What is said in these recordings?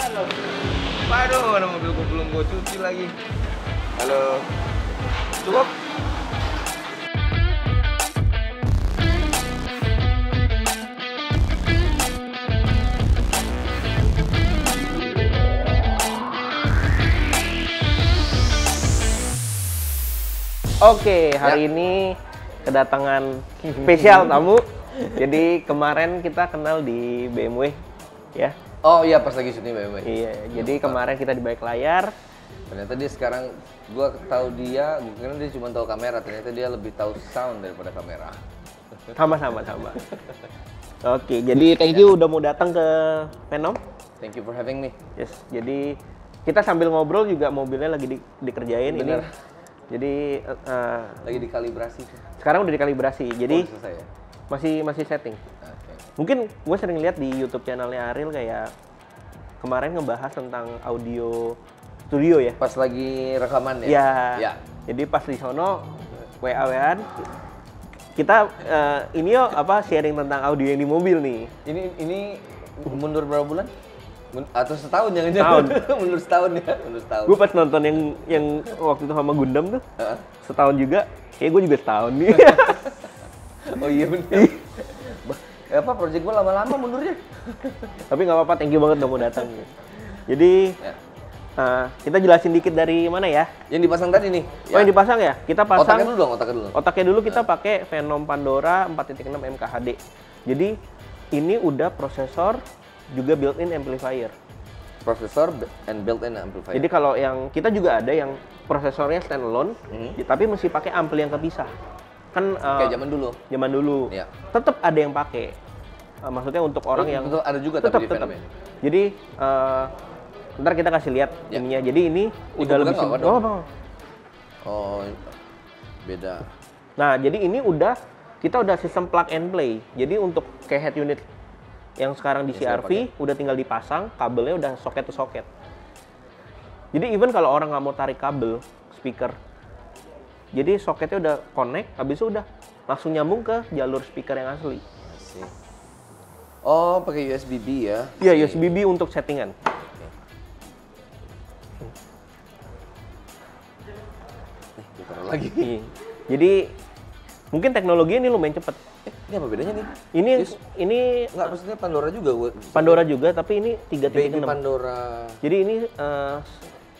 Waduh, mana mobil gue belum gue cuci lagi. Halo. Cukup? Oke, hari ini kedatangan spesial tamu. Jadi kemarin kita kenal di BMW, ya. Oh iya, pas lagi syuting BMW. Iya, jadi kemarin kita di balik layar. Ternyata dia sekarang, gua tahu dia, karena dia cuma tahu kamera. Ternyata dia lebih tahu sound daripada kamera. Sama. Oke, jadi thank you udah mau datang ke Venom. Thank you for having me. Yes, jadi kita sambil ngobrol juga mobilnya lagi dikerjain. Bener. Ini. Jadi Lagi dikalibrasi. sekarang udah dikalibrasi. Jadi udah selesai ya? masih setting. Oke. Mungkin gue sering lihat di YouTube channelnya Ariel kayak kemarin ngebahas tentang audio studio ya. Pas lagi rekaman ya? Iya. Ya. Jadi pas di sono WA-WAan kita ini yo sharing tentang audio yang di mobil nih. Ini mundur berapa bulan? Atau setahun jangan-jangan? Setahun. Mundur setahun ya? Mundur setahun. Gue pas nonton yang waktu itu sama Gundam tuh setahun juga. Kayak gue juga setahun nih. Oh iya bener. Apa project gue lama-lama mundurnya? Tapi nggak apa-apa, thank you banget udah mau datang. Jadi kita jelasin dikit dari mana ya? Yang dipasang tadi nih. Oh yang dipasang ya? Kita pasang. Otaknya dulu. Otaknya dulu kita pakai Venom Pandora 4.6 MKHD. Jadi ini udah prosesor juga built-in amplifier. Prosesor and built-in amplifier. Jadi kalau yang kita juga ada yang prosesornya standalone, tapi mesti pakai ampli yang kepisah. Kan kayak zaman dulu. Zaman dulu. Iya. Tetap ada yang pakai. Maksudnya untuk orang yang tetap ada juga tetap. tapi di Venom ya? Jadi ntar kita kasih lihat ininya. Jadi ini udah lebih simpel. Oh, beda. Nah, jadi ini kita udah sistem plug and play. Jadi untuk kayak head unit yang sekarang di CR-V udah tinggal dipasang, kabelnya udah soket to soket. Jadi even kalau orang nggak mau tarik kabel speaker, jadi soketnya udah connect, habis itu udah langsung nyambung ke jalur speaker yang asli. Oh, pakai USB-B ya? Iya, USB-B untuk settingan. Taruh lagi. Jadi mungkin teknologi ini lumayan cepet. Ini apa bedanya nih? Ini nggak, maksudnya Pandora juga. Pandora juga, tapi ini 3.6. Baby Pandora. Jadi ini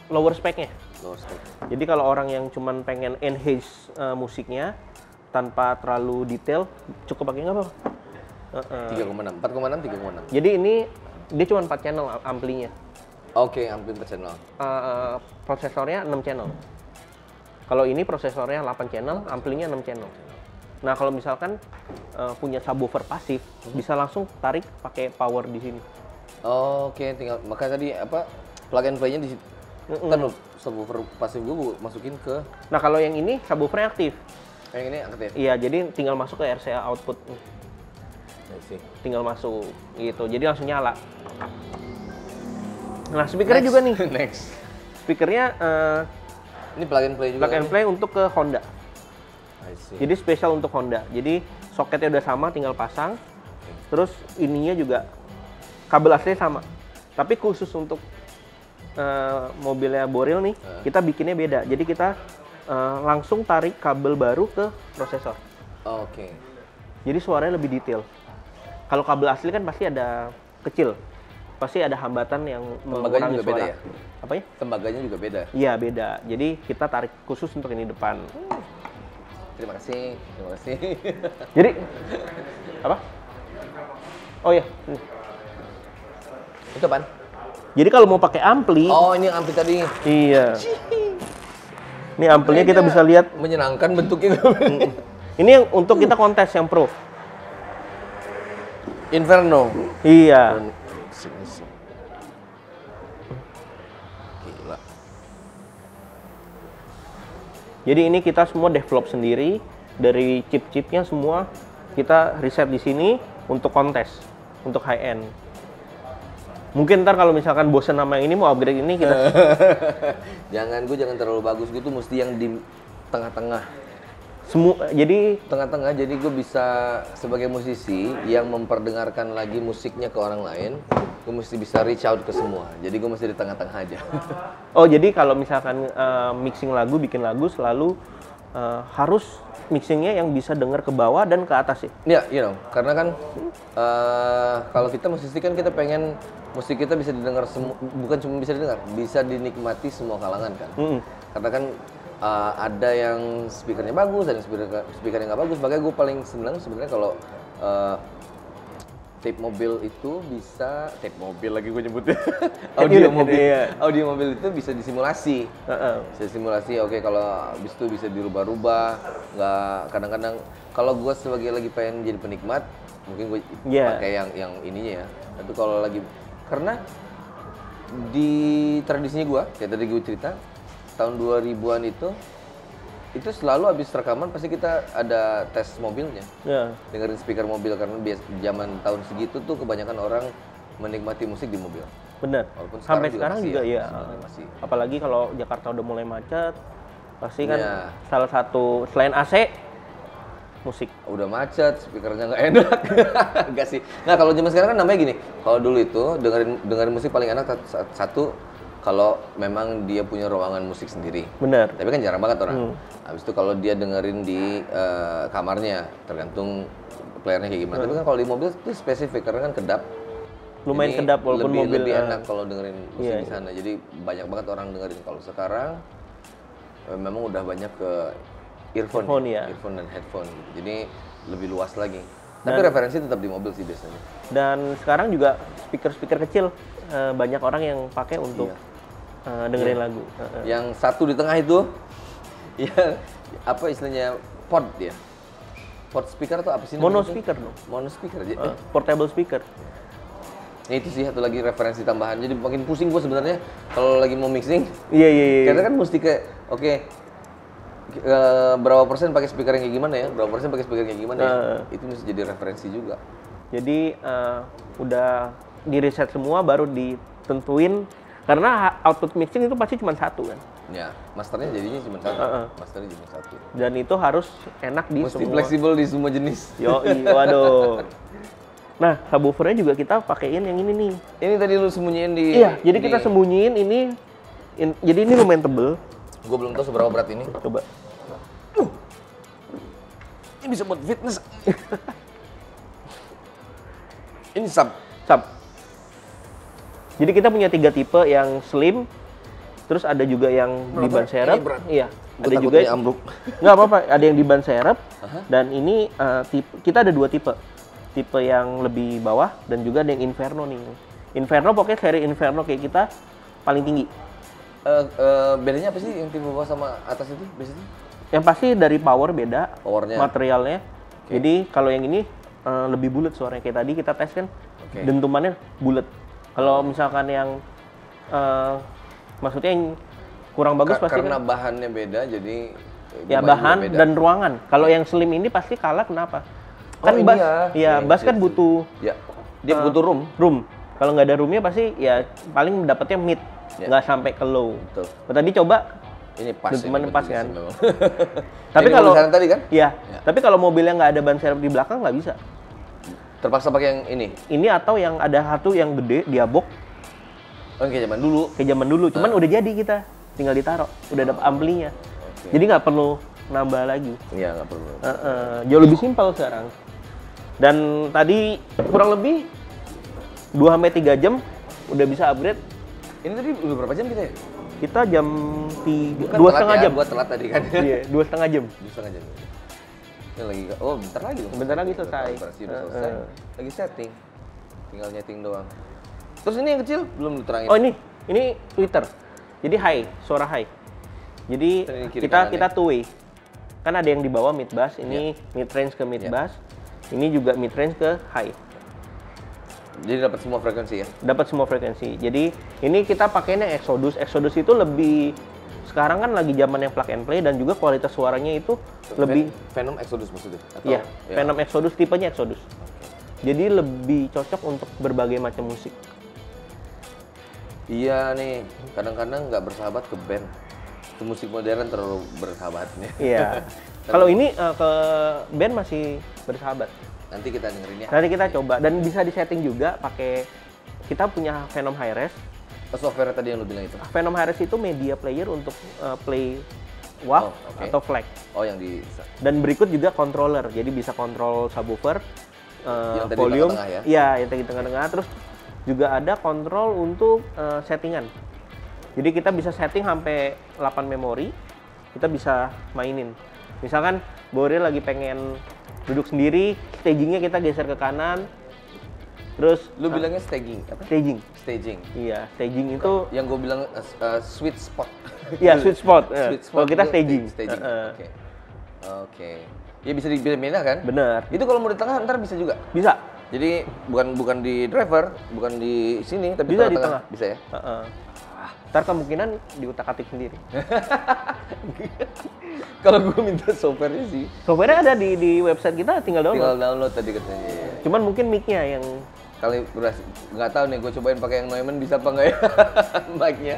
lower spec-nya. Lower spec. Jadi kalau orang yang cuman pengen enhance musiknya tanpa terlalu detail, cukup pakai nggak apa? 3,6, 4,6, 3,6. Jadi ini dia cuma 4 channel amplinya. Oke, ampli per channel. Prosesornya 6 channel. Kalau ini prosesornya 8 channel, amplinya 6 channel. Nah, kalau misalkan punya subwoofer pasif, bisa langsung tarik pakai power di sini. Oke, tinggal makanya tadi plug and play-nya di situ. Kan subwoofer pasif gue masukin ke. Nah, kalau yang ini subwoofernya aktif. Yang ini aktif. Iya, jadi tinggal masuk ke RCA output. Tinggal masuk gitu. Jadi langsung nyala. Nah, speakernya juga nih. Next. Speakernya ini plug and play juga. Plug and play untuk ke Honda. Jadi spesial untuk Honda. Jadi soketnya udah sama, tinggal pasang. Terus ininya juga kabel aslinya sama. Tapi khusus untuk mobilnya Boril nih, kita bikinnya beda. Jadi kita langsung tarik kabel baru ke prosesor. Oke. Jadi suaranya lebih detail. Kalau kabel asli kan pasti ada kecil. Pasti ada hambatan yang tembaganya juga suara. Beda ya? Apa ya? Tembaganya juga beda? Iya, beda. Jadi kita tarik khusus untuk ini depan. Terima kasih. Jadi apa? Oh ya. Itu apaan? Jadi kalau mau pakai ampli. Oh, ini ampli tadi. Iya. Ini amplinya kita bisa lihat. Menyenangkan bentuknya. Ini yang untuk kita kontes yang pro. Inferno. Iya. Gila. Jadi ini kita semua develop sendiri dari chip-chipnya semua kita riset di sini untuk kontes, untuk high end. Mungkin ntar kalau misalkan bosen sama yang ini mau upgrade ini kita. Jangan terlalu bagus gitu, mesti yang di tengah-tengah. Jadi tengah-tengah, jadi gue bisa sebagai musisi yang memperdengarkan lagi musiknya ke orang lain, gue mesti bisa reach out ke semua. Jadi gue mesti di tengah-tengah aja. Oh, jadi kalau misalkan mixing lagu, bikin lagu selalu harus mixingnya yang bisa dengar ke bawah dan ke atas ya? Iya, karena kan kalau kita musisi kan kita pengen musik kita bisa didengar bukan cuma bisa didengar, bisa dinikmati semua kalangan kan. Karena kan ada yang speakernya bagus, ada yang speakernya nggak bagus. Makanya gue paling senang sebenarnya kalau tape mobil itu bisa, tape mobil lagi gue nyebutnya, audio mobil itu bisa disimulasi, bisa disimulasi. Oke, kalau habis itu bisa dirubah-rubah, nggak kadang-kadang kalau gue sebagai lagi pengen jadi penikmat, mungkin gue pakai yang ininya ya. Tapi kalau lagi, karena di tradisinya gue, kayak tadi gue cerita, tahun 2000-an itu selalu habis rekaman pasti kita ada tes mobilnya, dengerin speaker mobil, karena zaman tahun segitu tuh kebanyakan orang menikmati musik di mobil. Bener. Sampai sekarang juga ya. Apalagi kalau Jakarta udah mulai macet, pasti kan salah satu selain AC, musik. Udah macet, speakernya nggak enak. Enggak sih. Nah kalau zaman sekarang kan namanya gini, kalau dulu itu dengerin musik paling enak satu, kalau memang dia punya ruangan musik sendiri. Benar. Tapi kan jarang banget orang. Habis itu kalau dia dengerin di kamarnya, tergantung playernya kayak gimana. Tapi kan kalau di mobil itu spesifik, karena kan kedap. Lumayan jadi kedap walaupun mobil. Lebih enak kalau dengerin musik di sana. Jadi banyak banget orang dengerin. Kalau sekarang memang udah banyak ke earphone dan headphone. Jadi lebih luas lagi. Tapi referensi tetap di mobil sih biasanya. Dan sekarang juga speaker kecil banyak orang yang pakai untuk dengerin lagu. Yang satu di tengah itu, ya apa istilahnya, pod ya. Pod speaker atau apa sih? Mono speaker dong. Mono speaker aja. Portable speaker. Nah, itu sih satu lagi referensi tambahan. Jadi makin pusing gue sebenarnya kalau lagi mau mixing. Iya. Karena kan mesti kayak berapa persen pakai speaker yang kayak gimana ya? Berapa persen pakai speaker yang kayak gimana ya? Itu mesti jadi referensi juga. Jadi udah di reset semua, baru ditentuin, karena output mixing itu pasti cuma satu kan. Ya, masternya jadinya cuma satu. Masternya cuma satu. Dan itu harus enak di mesti semua. Fleksibel di semua jenis. Waduh. Nah, subwoofernya juga kita pakein yang ini nih. Ini tadi lu sembunyiin di. Iya, jadi kita sembunyiin ini. Jadi ini lumayan tebel. Gue belum tahu seberapa berat ini. Coba. Ini bisa buat fitness. Ini sub. Jadi kita punya 3 tipe, yang slim, terus ada juga yang di ban serep. Iya. Ada juga yang ambruk. Nggak apa-apa, ada yang di ban serep. Dan ini kita ada 2 tipe. Tipe yang lebih bawah dan juga ada yang Inferno nih. Inferno pokoknya seri Inferno kayak kita paling tinggi. Bedanya apa sih yang tipe bawah sama atas itu biasanya? Yang pasti dari powernya, materialnya. Jadi kalau yang ini lebih bulat suaranya, kayak tadi kita tes kan, dentumannya bulat. Kalau misalkan yang maksudnya yang kurang bagus pasti karena bahannya beda, jadi ya bahan beda. Dan ruangan. Kalau yang slim ini pasti kalah, kenapa? Kan bass, bass kan butuh dia butuh room. Kalau nggak ada roomnya pasti ya paling dapatnya mid, nggak sampai ke low. Betul. Tadi coba ini pas, pas kan. Tapi kalau tadi kan? Iya. Tapi kalau mobilnya nggak ada ban serep di belakang nggak bisa. Terpaksa pakai yang ini. Ini atau yang ada satu yang gede diabok. Kayak zaman dulu. Cuman udah jadi kita, tinggal ditaruh. Udah ada amplinya. Jadi nggak perlu nambah lagi. Iya, nggak perlu. Jauh lebih simpel sekarang. Dan tadi kurang lebih 2-3 jam udah bisa upgrade. Ini tadi udah berapa jam kita ya? Kita jam 2,5 jam. Gua telat tadi kan. Iya, 2,5 jam. 2,5 jam. Ini lagi, bentar lagi dong. Bentar lagi selesai. Selesai. Lagi setting. Tinggal nyeting doang. Terus ini yang kecil belum diterangin. Oh, ini tweeter. Jadi high, suara high. Jadi kita two way. Kan ada yang di bawah mid bass, ini mid range ke mid bass. Ini juga mid range ke high. Jadi dapat semua frekuensi ya? Dapat semua frekuensi. Jadi ini kita pakainya Exodus. Exodus itu lebih, sekarang kan lagi zaman yang plug and play, dan juga kualitas suaranya itu lebih Venom Exodus maksudnya? Iya, Venom Exodus, tipenya Exodus. Jadi lebih cocok untuk berbagai macam musik. Iya nih, kadang-kadang nggak bersahabat ke band. musik modern terlalu bersahabat nih. Iya. Kalau ini ke band masih bersahabat. Nanti kita dengerin ya. Nanti kita coba dan bisa disetting juga pakai kita punya Venom Hi-Res. Software tadi yang lu bilang itu. Venom Hi-Res itu media player untuk play WAV atau FLAC. Oh, yang di. Dan berikut juga controller. Jadi bisa kontrol subwoofer, yang tadi volume. tengah-tengah ya? Iya, yang tadi tengah-tengah. Terus juga ada kontrol untuk settingan. Jadi kita bisa setting sampai 8 memori. Kita bisa mainin. Misalkan Boril lagi pengen duduk sendiri, stagingnya kita geser ke kanan. Terus lu bilangnya staging apa? Staging. Iya, staging itu yang gue bilang sweet spot. Iya, sweet spot. Kalau kita staging. staging. Oke. Ya bisa dipilih-pilih kan? Bener. Itu kalau mau di tengah ntar bisa juga. Bisa. Jadi bukan di driver, bukan di sini, tapi bisa di tengah. Bisa ya? Ntar kemungkinan diutak-atik sendiri. Kalau gue minta software-nya sih. Software-nya ada di website kita, tinggal download. Tinggal download tadi katanya. Cuman mungkin mic-nya yang kalibrasi, nggak tahu nih, gue cobain pakai yang Neumann bisa apa nggak ya mic-nya.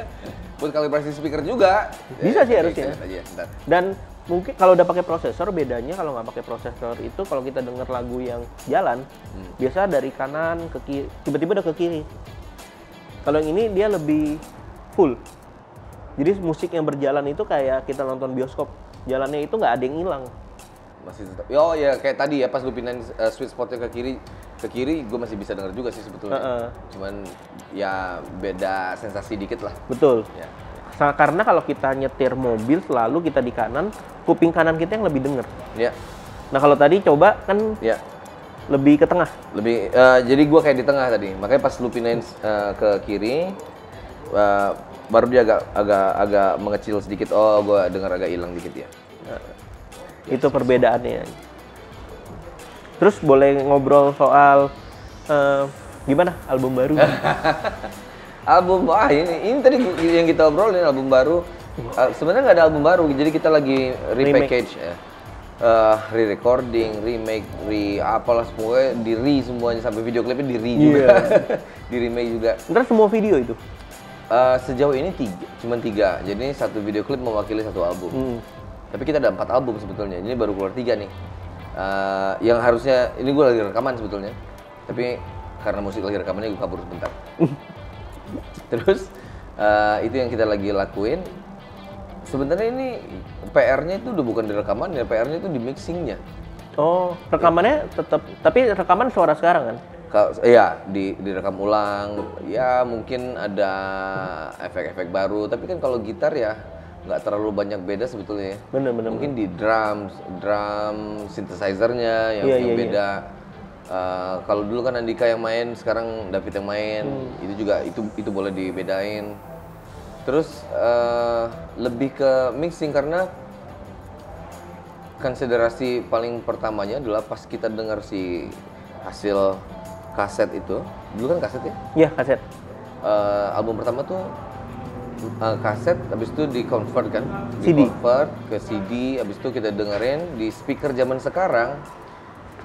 Buat kalibrasi speaker juga. Bisa sih harusnya. Aja, dan mungkin kalau udah pakai prosesor, bedanya kalau nggak pakai prosesor itu kalau kita denger lagu yang jalan, biasa dari kanan ke kiri, tiba-tiba udah ke kiri. Kalau yang ini dia lebih full. Jadi musik yang berjalan itu kayak kita nonton bioskop, jalannya itu nggak ada yang hilang. Masih tetap. Oh ya kayak tadi ya pas lu pindahin sweet spotnya ke kiri gue masih bisa denger juga sih sebetulnya. Cuman ya beda sensasi dikit lah. Betul. Ya. Karena kalau kita nyetir mobil selalu kita di kanan, kuping kanan kita yang lebih denger. Ya. Nah kalau tadi coba kan lebih ke tengah. Lebih jadi gue kayak di tengah tadi. Makanya pas lu pindahin ke kiri baru dia agak mengecil sedikit. Oh, gue dengar agak hilang dikit ya. Itu perbedaannya. Terus boleh ngobrol soal gimana album baru? Ini tadi yang kita obrolin album baru. Sebenarnya nggak ada album baru, jadi kita lagi repackage ya. Re-recording, remake, apalah semuanya semuanya sampai video klipnya juga. Di remake juga. Ntar semua video itu? Sejauh ini cuma 3. Jadi satu video klip mewakili satu album. Tapi kita ada 4 album sebetulnya. Ini baru keluar 3 nih. Yang harusnya ini gue lagi rekaman sebetulnya. Tapi karena musik lagi rekamannya gue kabur sebentar. Terus itu yang kita lagi lakuin. Sebenarnya ini PR-nya itu udah bukan di rekaman ya, PR-nya itu di mixingnya. Oh, rekamannya tetap, tapi rekaman suara sekarang kan? Iya, direkam ulang. Ya mungkin ada efek-efek baru. Tapi kan kalau gitar ya nggak terlalu banyak beda sebetulnya ya. Bener. Mungkin di drum synthesizer-nya yang beda. Kalau dulu kan Andika yang main, sekarang David yang main. Itu juga itu boleh dibedain. Terus lebih ke mixing karena konsiderasi paling pertamanya adalah pas kita dengar si hasil kaset itu. Dulu kan kaset ya? Iya, kaset. Album pertama tuh kaset, habis itu di-convert kan? CD. Di-convert ke CD, habis itu kita dengerin di speaker zaman sekarang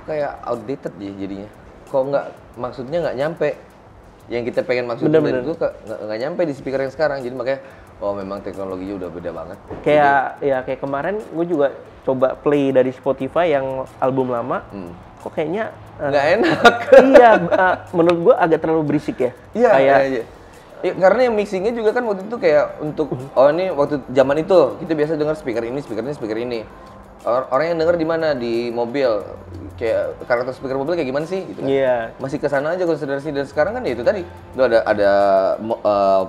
kayak outdated jadinya. Kok maksudnya nggak nyampe yang kita pengen maksudnya itu nggak nyampe di speaker yang sekarang. Jadi makanya memang teknologinya udah beda banget. Kayak kemarin gue juga coba play dari Spotify yang album lama. Kok kayaknya nggak enak. Iya, menurut gue agak terlalu berisik ya. Iya. Ya, karena yang mixingnya juga kan waktu itu kayak untuk ini waktu zaman itu kita biasa dengar speaker ini. Orang yang denger di mana? Di mobil. Kayak karakter speaker mobil kayak gimana sih gitu kan. Iya. Masih ke sana aja konsiderasi, dan sekarang kan ya itu tadi. Udah ada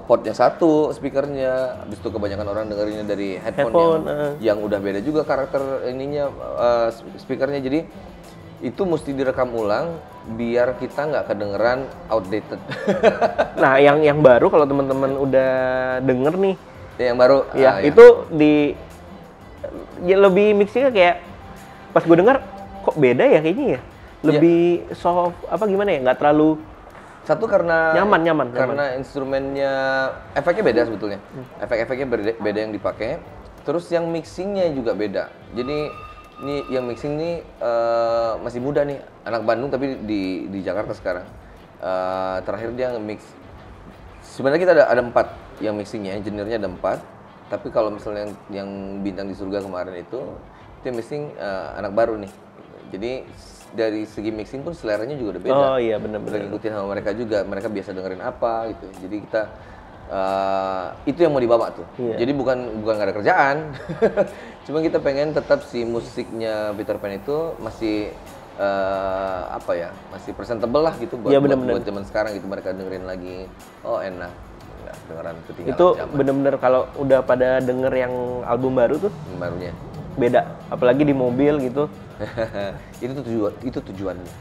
portnya satu speakernya. Habis itu kebanyakan orang dengerinnya dari headphone yang udah beda juga karakter ininya speakernya. Jadi itu mesti direkam ulang biar kita nggak kedengeran outdated. Nah, yang baru kalau teman-teman udah denger nih, yang baru itu lebih mixingnya kayak pas gue denger kok beda ya kayaknya ya, lebih soft apa gimana ya, nggak terlalu satu karena nyaman karena instrumennya efeknya beda sebetulnya. Efek-efeknya beda yang dipakai, terus yang mixingnya juga beda. Jadi ini yang mixing nih masih muda nih, anak Bandung tapi di Jakarta sekarang. Terakhir dia nge-mix. Sebenarnya kita ada 4 yang mixingnya, engineer-nya ada 4. Tapi kalau misalnya yang Bintang di Surga kemarin itu mixing anak baru nih. Jadi dari segi mixing pun seleranya juga udah beda. Oh iya benar-benar. Ngikutin sama mereka juga, mereka biasa dengerin apa gitu. Jadi kita itu yang mau dibawa tuh. Iya. Jadi bukan gak ada kerjaan. Cuma kita pengen tetap si musiknya Peter Pan itu masih masih presentable lah gitu buat zaman sekarang gitu, mereka dengerin lagi. Oh enak. Dengeran ketinggalan itu bener-bener kalau udah pada denger yang album baru tuh barunya beda, apalagi di mobil gitu. itu tujuannya.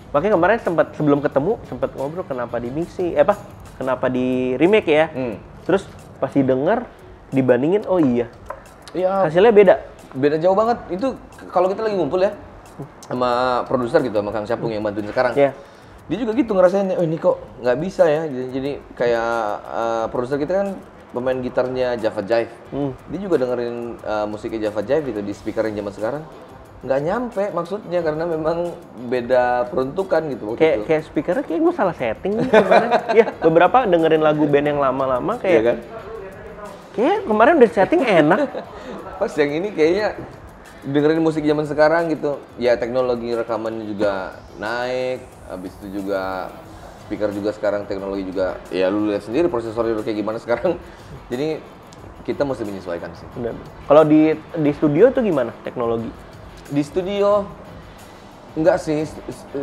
Makanya kemarin sebelum ketemu sempat ngobrol kenapa di mixing, kenapa di remake ya. Terus pas didengar dibandingin, oh iya hasilnya beda jauh banget. Itu kalau kita lagi ngumpul ya sama produser gitu, sama Kang Syapung yang bantuin sekarang. Dia juga gitu ngerasain, oh ini kok nggak bisa ya. Jadi kayak produser kita kan pemain gitarnya Java Jive. Dia juga dengerin musiknya Java Jive gitu di speaker yang zaman sekarang. Nggak nyampe maksudnya karena memang beda peruntukan gitu. Kayak speakernya kayak gue salah setting gitu kemarin. Ya beberapa dengerin lagu band yang lama-lama kayak kan? Kayak kemarin udah setting enak. Pas yang ini kayaknya dengerin musik zaman sekarang gitu. Ya teknologi rekamannya juga naik. Habis itu juga speaker juga sekarang teknologi juga, ya lu lihat sendiri prosesornya kayak gimana sekarang. Jadi kita mesti menyesuaikan sih. Benar. Kalau di studio tuh gimana teknologi? Di studio enggak sih.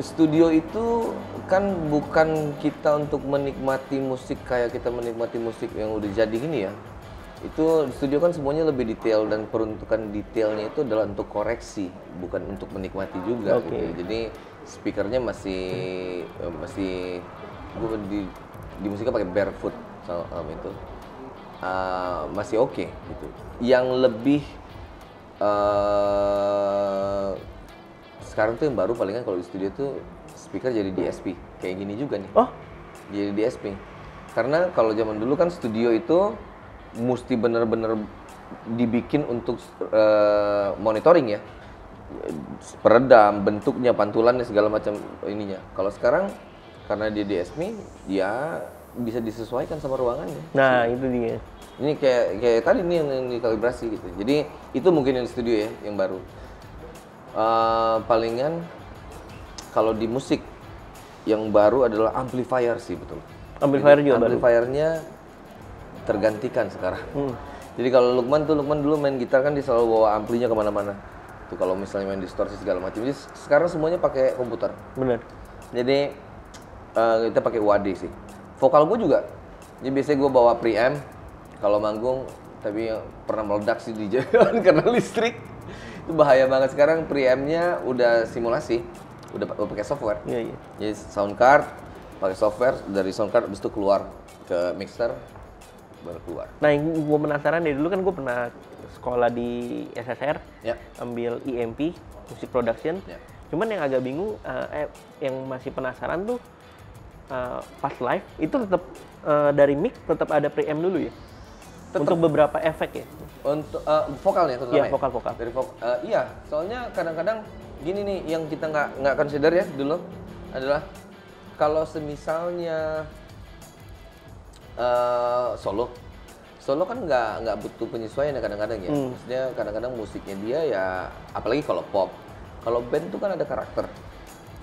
Studio itu kan bukan kita untuk menikmati musik kayak kita menikmati musik yang udah jadi gini ya. Itu di studio kan semuanya lebih detail dan peruntukan detailnya itu adalah untuk koreksi, bukan untuk menikmati juga. Gitu. Jadi speakernya masih gue di musiknya pakai barefoot itu masih oke gitu. Yang lebih sekarang tuh yang baru palingan kalau di studio tuh speaker jadi DSP kayak gini juga nih. Jadi DSP karena kalau zaman dulu kan studio itu mesti bener-bener dibikin untuk monitoring ya, peredam, bentuknya, pantulannya, segala macam ininya. Kalau sekarang karena dia DSP, dia bisa disesuaikan sama ruangannya. Nah, itu dia. Ini kayak tadi nih yang dikalibrasi gitu. Jadi itu mungkin yang di studio ya, yang baru. Palingan kalau di musik yang baru adalah amplifier sih, betul. Amplifier juga baru. Amplifiernya tergantikan sekarang. Jadi kalau Lukman dulu main gitar kan dia selalu bawa amplinya kemana-mana. Tuh kalau misalnya main distorsi segala macam. Jadi sekarang semuanya pakai komputer. Benar. Jadi kita pakai UAD sih. Vokal gue juga. Jadi biasanya gue bawa preamp kalau manggung, tapi pernah meledak sih di jalan karena listrik. Itu bahaya banget. Sekarang preampnya udah simulasi, udah pakai software. Iya. Jadi sound card pakai software, dari sound card habis itu keluar ke mixer baru keluar. Nah, yang gue penasaran deh, dulu kan gue pernah sekolah di SSR, ambil EMP, Music Production. Cuman yang agak bingung, yang masih penasaran tuh pas live itu tetap dari mic tetap ada preamp dulu ya? Tetep. Untuk beberapa efek ya? Untuk vokalnya terutama ya? Iya, vokal. Dari iya, soalnya kadang-kadang gini nih yang kita nggak consider ya dulu adalah kalau semisalnya solo kan nggak butuh penyesuaian ya kadang-kadang ya. Maksudnya kadang-kadang musiknya dia ya, apalagi kalau pop. Kalau band tuh kan ada karakter.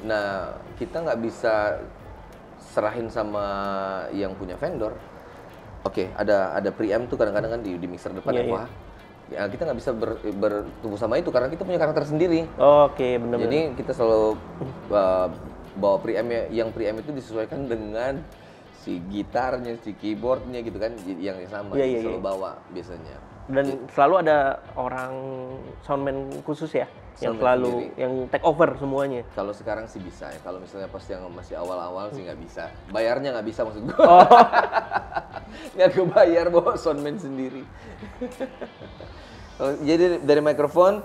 Nah, kita nggak bisa serahin sama yang punya vendor. Oke, ada preamp tuh kadang-kadang kan di mixer depan ya. Ya, kita nggak bisa bertumbuh sama itu karena kita punya karakter sendiri. Oke, benar. Jadi kita selalu bawa preamp, yang preamp itu disesuaikan dengan si gitarnya, si keyboardnya gitu kan, yang sama selalu bawa biasanya. Dan selalu ada orang soundman khusus ya, yang selalu sendiri, yang take over semuanya. Kalau sekarang sih bisa ya, kalau misalnya pas yang masih awal-awal sih nggak bisa. Bayarnya nggak bisa maksud gue. Nggak kebayar bawa soundman sendiri. Jadi dari mikrofon,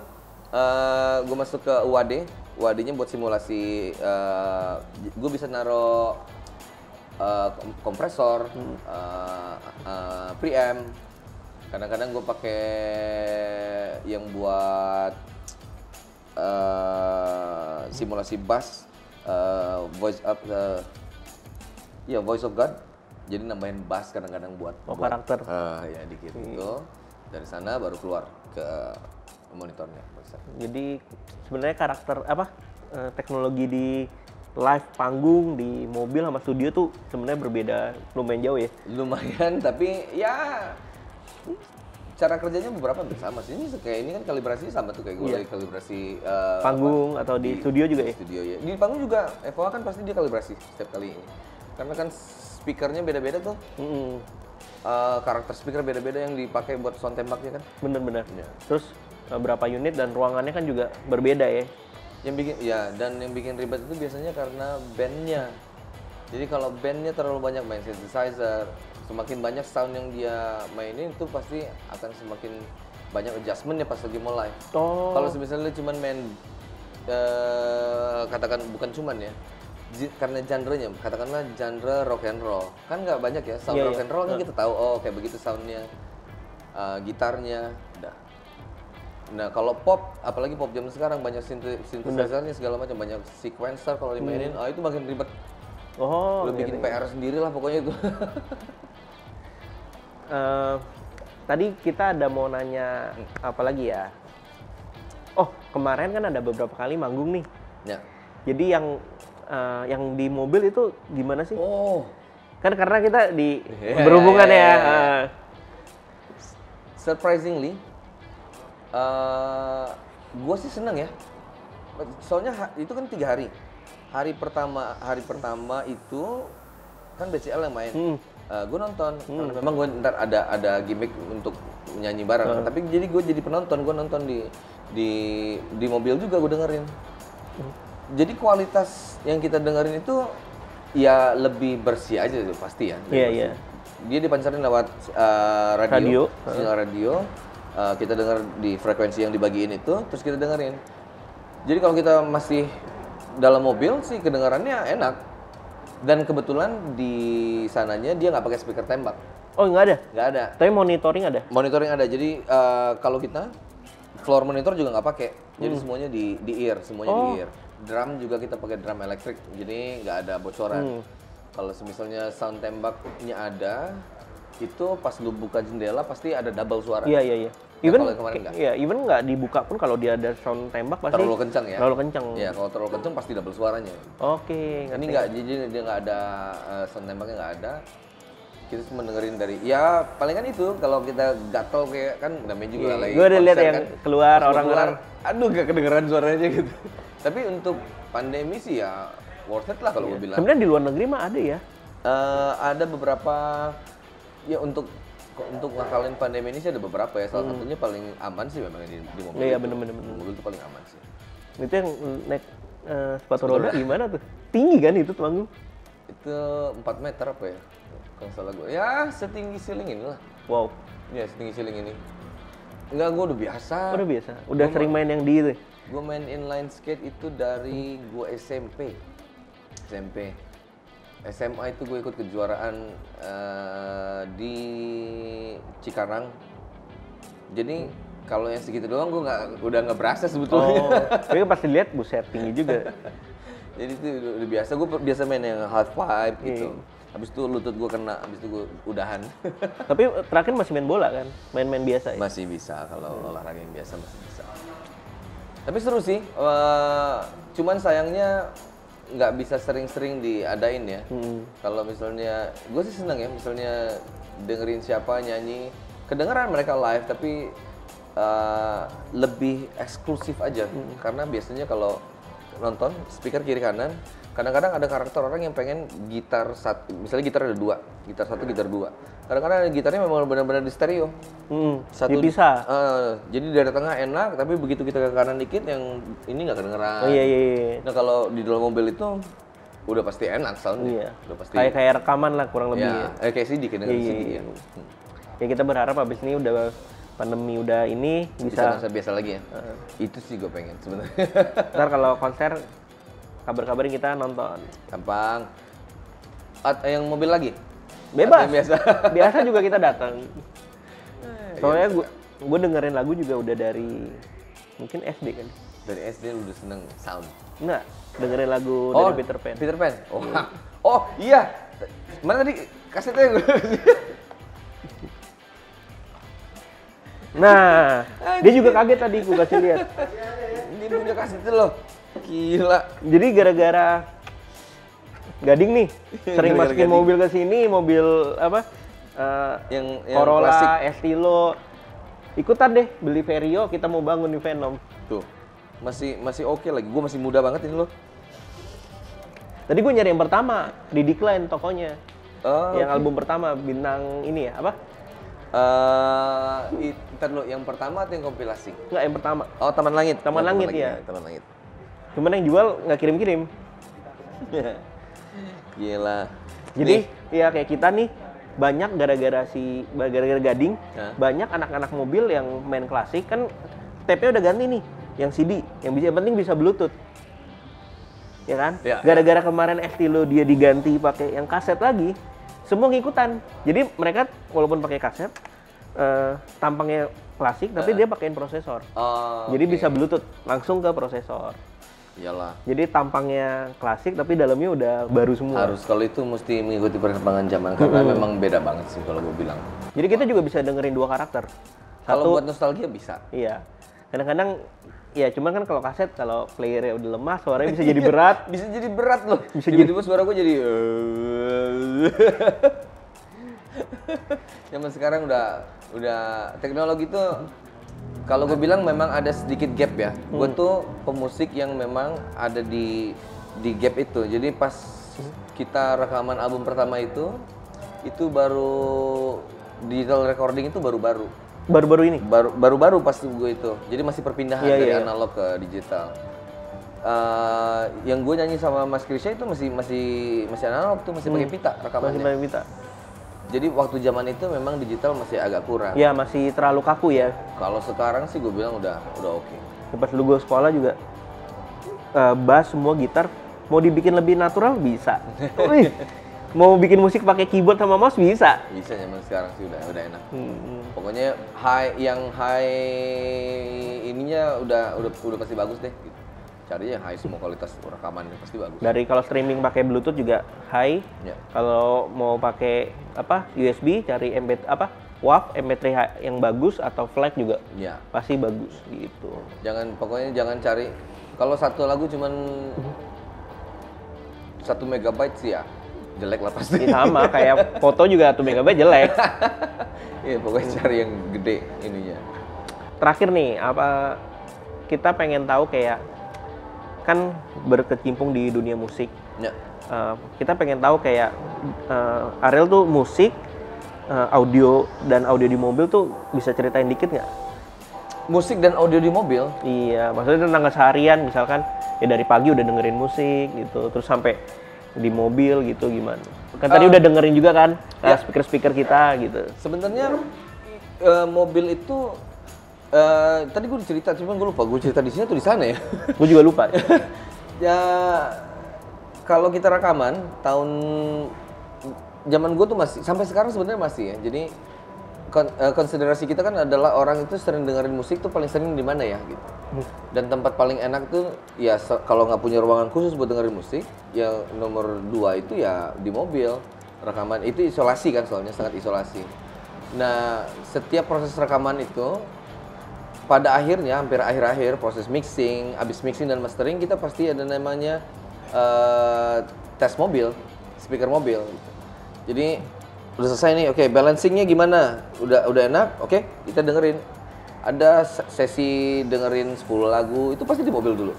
gue masuk ke UAD. UAD-nya buat simulasi, gue bisa naro kompresor, preamp. Kadang-kadang gue pakai yang buat simulasi bass, voice of God. Jadi nambahin bass kadang-kadang buat karakter. Ya dikit itu. Dari sana baru keluar ke monitornya. Jadi sebenarnya karakter teknologi di live panggung di mobil sama studio tuh sebenarnya berbeda lumayan jauh ya. Lumayan, tapi ya cara kerjanya beberapa sama sih. Ini kayak ini kan kalibrasinya sama tuh kayak gue lagi kalibrasi panggung atau di studio juga ya? Studio ya. Di panggung juga FOA kan pasti dia kalibrasi setiap kali ini. Karena kan speakernya beda-beda tuh. Karakter speaker beda-beda yang dipakai buat sound tembaknya kan. Bener-bener. Ya. Terus berapa unit dan ruangannya kan juga berbeda ya. Yang bikin ribet itu biasanya karena bandnya. Jadi kalau bandnya terlalu banyak main synthesizer, semakin banyak sound yang dia mainin itu pasti akan semakin banyak adjustmentnya pas lagi mau live. Kalau misalnya cuma main katakan bukan cuman ya, karena genre-nya, katakanlah genre rock and roll, kan nggak banyak ya sound rock and roll kan kita tahu kayak begitu soundnya, gitarnya, udah. Nah kalau pop, apalagi pop zaman sekarang banyak synthesizer-nya segala macam, banyak sequencer kalau dimainin, itu makin ribet. Udah bikin PR sendiri lah pokoknya itu. Tadi kita ada mau nanya apa lagi ya? Oh kemarin kan ada beberapa kali manggung nih. Ya. Jadi yang di mobil itu gimana sih? Kan karena kita berhubungan ya. Surprisingly, gue sih seneng ya. Soalnya itu kan 3 hari. Hari pertama itu kan BCL yang main. Gue nonton. Karena memang gue ntar ada gimmick untuk nyanyi bareng. Tapi jadi gue jadi penonton. Gue nonton di mobil juga gue dengerin. Jadi kualitas yang kita dengerin itu ya lebih bersih aja tuh pasti ya. Iya. Dia dipancarin lewat radio. Sinyal radio. Kita denger di frekuensi yang dibagiin itu, terus kita dengerin. Jadi kalau kita masih dalam mobil sih kedengarannya enak. Dan kebetulan di sananya dia nggak pakai speaker tembak. Oh nggak ada? Nggak ada. Tapi monitoring ada? Monitoring ada. Jadi kalau kita floor monitor juga nggak pakai. Jadi semuanya di ear, semuanya di ear. Drum juga kita pakai drum elektrik, jadi nggak ada bocoran. Kalau misalnya sound tembaknya ada, itu pas lu buka jendela pasti ada double suara. Iya. Even nggak? Iya, even nggak dibuka pun kalau dia ada sound tembak pasti terlalu kencang ya. Terlalu kencang. Iya, kalau terlalu kencang pasti double suaranya. Oke. Ini nggak, jadi dia nggak ada sound tembaknya nggak ada. Kita cuma dengerin dari, ya paling kan itu kalau kita gatel kayak kan namanya juga lagi. Gue udah lihat yang kan, keluar orang-orang. Aduh nggak kedengeran suaranya gitu. Tapi untuk pandemi sih ya worth it lah kalau gue bilang. Sebenarnya di luar negeri mah ada ya? Ada beberapa ya untuk ngakalin pandemi ini sih ada beberapa ya. Salah satunya paling aman sih memang di mobil. Iya bener. Mobil itu paling aman sih. Itu yang naik sepatu roda gimana tuh? Tinggi kan itu manggung? Itu 4 meter apa ya? Kalau salah gue. Ya setinggi ceiling ini lah. Wow. Ya setinggi ceiling ini. Enggak, gue udah biasa. Udah biasa? Udah sering main yang di itu? Gue main inline skate itu dari gue SMP. SMA itu gue ikut kejuaraan di Cikarang. Jadi kalau yang segitu doang gue udah nggak berasa sebetulnya. Tapi pas dilihat buset tinggi juga. Jadi itu udah biasa. Gue biasa main yang half pipe gitu. Habis itu lutut gue kena, habis itu gue udahan. Tapi terakhir masih main bola kan? Main-main biasa ya? Masih bisa, kalau olahraga yang biasa masih bisa. Tapi seru sih, cuman sayangnya nggak bisa sering-sering diadain ya. Kalau misalnya, gue sih seneng ya, misalnya dengerin siapa nyanyi, kedengeran mereka live, tapi lebih eksklusif aja. Karena biasanya kalau nonton, speaker kiri kanan, kadang-kadang ada karakter orang yang pengen gitar satu, misalnya gitar ada 2, gitar 1, gitar 2. Kadang-kadang ada gitarnya memang benar-benar di stereo. Satu bisa. Jadi dari tengah enak, tapi begitu kita ke kanan dikit yang ini nggak kedengeran. Iya. Nah kalau di dalam mobil itu udah pasti enak soundnya. Udah pasti. Kayak rekaman lah kurang lebih ya. Kayak CD, kedengeran CD ya. Ya kita berharap abis ini udah pandemi udah ini bisa biasa lagi ya. Itu sih gue pengen sebenarnya. Ntar kalau konser kabar-kabarin kita nonton. Gampang. Yang mobil lagi? Bebas. Biasa. Biasa juga kita datang. Soalnya gue dengerin lagu juga udah dari mungkin SD kan. Dari SD lu udah seneng sound? Enggak, dengerin lagu dari Peter Pan. Peter Pan? Oh iya. Mana tadi kasetnya? Nah, dia juga kaget tadi gue kasih lihat. Dia punya kaset itu loh. Gila. Jadi gara-gara Gading nih sering masukin mobil ke sini, mobil apa? Yang Corolla, klasik. Estilo. Ikutan deh beli Vario, kita mau bangun di Venom. Tuh. Masih oke lagi. Gue masih muda banget ini loh. Tadi gue nyari yang pertama di Decline tokonya. Oh, yang album pertama bintang ini ya, apa? Ntar lo yang pertama atau yang kompilasi? Enggak, yang pertama. Oh, Taman Langit. Taman Langit ya. Taman Langit. Cuman yang jual nggak kirim-kirim. Gila. Jadi ya kayak kita nih banyak gara-gara Gading, banyak anak-anak mobil yang main klasik kan tape-nya udah ganti nih, yang CD, yang penting bisa Bluetooth. Ya kan? Ya, gara-gara kemarin Estilo dia diganti pakai yang kaset lagi, semua ngikutan. Jadi mereka walaupun pakai kaset tampangnya klasik tapi dia pakein prosesor. Jadi bisa Bluetooth langsung ke prosesor. Iyalah. Jadi tampangnya klasik tapi dalamnya udah baru semua. Harus, kalau itu mesti mengikuti perkembangan zaman karena memang beda banget sih kalau gue bilang. Jadi kita juga bisa dengerin dua karakter. Kalau buat nostalgia bisa. Iya. Kadang-kadang ya cuman kan kalau kaset kalau playernya udah lemah suaranya bisa jadi berat. Bisa jadi berat loh. Bisa tiba-tiba suara gue jadi zaman sekarang udah teknologi tuh. Kalau gue bilang memang ada sedikit gap ya. Gue tuh pemusik yang memang ada di gap itu. Jadi pas kita rekaman album pertama itu baru digital recording itu baru-baru. Baru-baru ini? Baru-baru pas gue itu. Jadi masih perpindahan dari analog ke digital. Yang gue nyanyi sama Mas Krisya itu masih analog tuh, masih pakai pita rekamannya. Masih pakai pita. Jadi waktu zaman itu memang digital masih agak kurang. Iya, masih terlalu kaku ya. Kalau sekarang sih gue bilang udah oke. Pas dulu gue sekolah juga bass semua gitar mau dibikin lebih natural bisa. Mau bikin musik pakai keyboard sama mouse bisa. Bisa zaman sekarang sih udah enak. Pokoknya high ininya udah pasti bagus deh. Gitu. Carinya high semua kualitas rekamannya pasti bagus. Dari kalau streaming pakai Bluetooth juga high. Ya. Kalau mau pakai USB cari WAV MP3 yang bagus atau FLAC juga. Ya. Pasti bagus gitu. Pokoknya jangan cari kalau satu lagu cuman 1 megabyte sih ya jelek lah pasti. Sama kayak foto juga 1 megabyte jelek. Iya, pokoknya cari yang gede ininya. Terakhir nih, kita pengen tahu kayak kan berkecimpung di dunia musik. Ya. Kita pengen tahu kayak Ariel tuh musik, audio di mobil tuh bisa ceritain dikit nggak? Musik dan audio di mobil? Iya, maksudnya tentang keseharian misalkan ya dari pagi udah dengerin musik gitu, terus sampai di mobil gitu gimana? Kan tadi udah dengerin juga kan speaker-speaker kita gitu. Sebenarnya mobil itu tadi gue cerita, cuman gue lupa gue cerita di sini atau di sana ya. Gue juga lupa. Ya kalau kita rekaman tahun zaman gue tuh masih sampai sekarang sebenarnya masih ya. Jadi konsiderasi kita kan adalah orang itu sering dengerin musik tuh paling sering di mana ya gitu. Dan tempat paling enak tuh ya kalau nggak punya ruangan khusus buat dengerin musik, yang nomor 2 itu ya di mobil. Rekaman itu isolasi kan, soalnya sangat isolasi. Nah, setiap proses rekaman itu pada akhirnya, hampir akhir-akhir proses mixing, abis mixing dan mastering kita pasti ada namanya tes mobil, speaker mobil. Jadi udah selesai nih, oke, balancingnya gimana? Udah enak, oke, kita dengerin. Ada sesi dengerin 10 lagu, itu pasti di mobil dulu.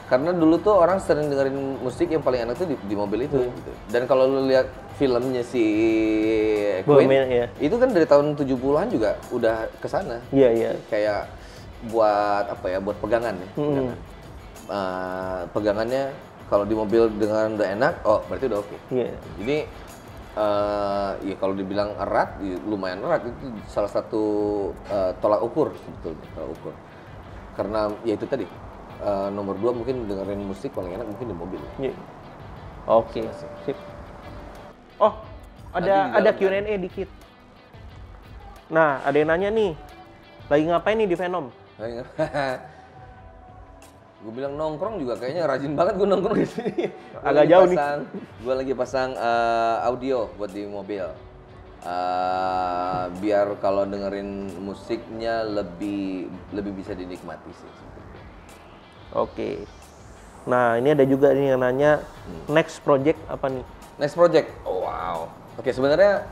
Karena dulu tuh orang sering dengerin musik yang paling enak tuh di mobil itu. Gitu. Dan kalau lu lihat filmnya si Queen, itu kan dari tahun 70-an juga udah kesana. Iya. Kayak buat buat pegangan ya. Pegangannya kalau di mobil dengan udah enak, oh berarti udah oke. Iya. Jadi ya kalau dibilang erat, ya lumayan erat, itu salah satu tolak ukur sebetulnya, tolak ukur. Karena ya itu tadi nomor 2 mungkin dengerin musik paling enak mungkin di mobil. Yeah. Oke, sip. Oh, ada Q&A dikit. Nah, ada yang nanya nih, lagi ngapain nih di Venom? Gue bilang nongkrong juga kayaknya rajin banget gue nongkrong di sini. Agak jauh nih. Gue lagi pasang audio buat di mobil. biar kalau dengerin musiknya lebih bisa dinikmati sih. Oke. Nah, ini ada juga nih yang nanya next project apa nih? Next project, oh, wow. Oke, sebenarnya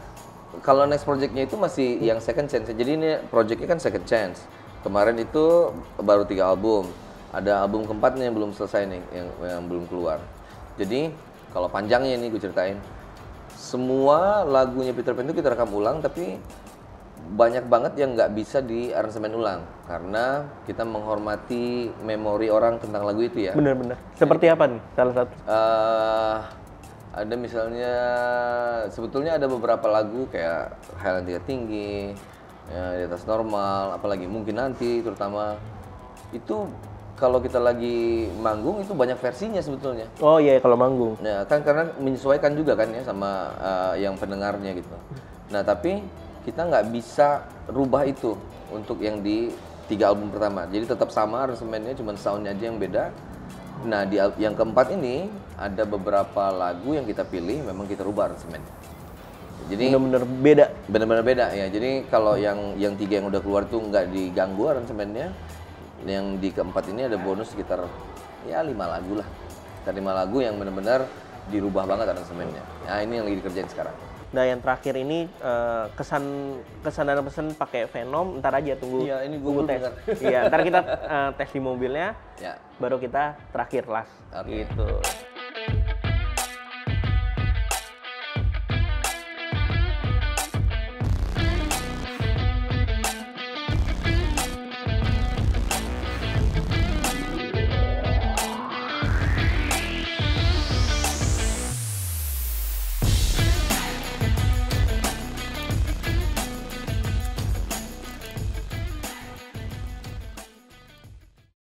kalau next projectnya itu masih yang second chance. Jadi ini projectnya kan second chance. Kemarin itu baru 3 album. Ada album keempatnya yang belum selesai nih, yang belum keluar. Jadi kalau panjangnya nih gue ceritain. Semua lagunya Peter Pan itu kita rekam ulang, tapi banyak banget yang nggak bisa di aransemen ulang karena kita menghormati memori orang tentang lagu itu ya. Bener-bener. Seperti apa nih salah satu? Ada misalnya, sebetulnya ada beberapa lagu kayak Highland Tingkat Tinggi, ya, Di Atas Normal, apalagi Mungkin Nanti terutama. Itu kalau kita lagi manggung itu banyak versinya sebetulnya. Oh iya, kalau manggung. Nah, kan karena menyesuaikan juga kan ya sama yang pendengarnya gitu. Nah, tapi kita nggak bisa rubah itu untuk yang di 3 album pertama. Jadi tetap sama aransemennya, cuma soundnya aja yang beda. Nah, di yang keempat ini ada beberapa lagu yang kita pilih memang kita rubah aransemennya. Jadi benar-benar beda. Benar-benar beda ya. Jadi kalau yang 3 yang udah keluar tuh nggak diganggu aransemennya. Yang di keempat ini ada bonus sekitar ya 5 lagu lah. Sekitar 5 lagu yang benar-benar dirubah banget aransemennya. Nah, ini yang lagi dikerjain sekarang. Nah, yang terakhir ini kesan dan pesan pakai Venom, ntar aja tunggu. Iya, ini tunggu tes. Iya, ntar kita tes di mobilnya. Ya. Baru kita terakhir last. Okay. Gitu.